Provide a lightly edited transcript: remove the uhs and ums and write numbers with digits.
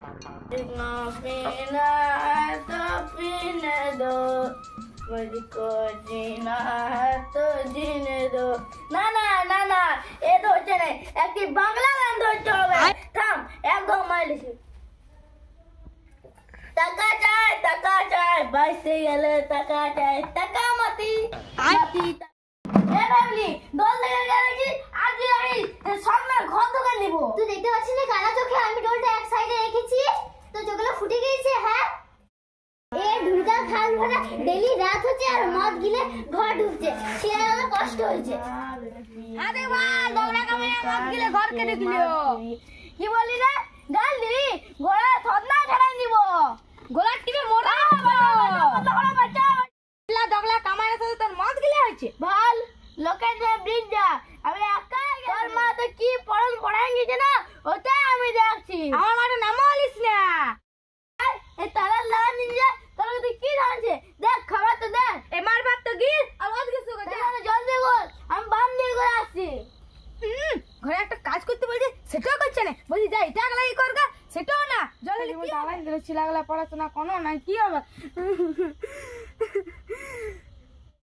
No pina to pina do मुझको जीना है तो जीने दो না না না না এ তো হচ্ছে না একটি বাংলা গান ধরতে হবে থাম একদম মাইলিছি টাকা চাই বাইসে গেলে টাকা চাই টাকা মাটি মাটি এ বাবলি দল লেগে গেলে কি আজ আমি সামনে ঘর দোকান নিব তুই দেখতে পাচ্ছিস না কানা চোখে আমি ডলটা এক সাইডে রেখেছি তো চোখগুলো ফুটে গিয়েছে হ্যাঁ এ দুর্গা খান ঘরে ডেলি রাত হচ্ছে আর মদ গিলে ঘর ঢুকছে সেটা আমার কষ্ট হয়েছে আরে বাহ দৌড়া কামে মদ গিলে ঘর কেটে দিলো কি বলি রে গাল দিবি গোড়া থদনা ছেড়ে দিব গোড়া টিপে মোড়া দৌড়া বাচ্চা লা দগলা কামায় সাথে তোর মদ গিলে হয়েছে ভাল লোকে যে ব্রিজ যা আমি একা তোর মা তো কি পড়ন পড়াই গেছে না ওটা আমি দেখছি আমার মাঠে নাম বলিস না এই তারা লা নিয়ে তোর তুই কি জানছে দেখ খাবার তো দে এ মার ভাত তো গিল আর ওদ কিছু করতে জলদি কর আমি বাম দিয়ে করে আসছি ঘরে একটা কাজ করতে বলছি সেটাও করছে না বলছি যাই টাকা লাগি করগা সেটাও না জলদি কি আওয়াজ দিলে ছিলাগলা পড়াশোনা কোনো না কি হবে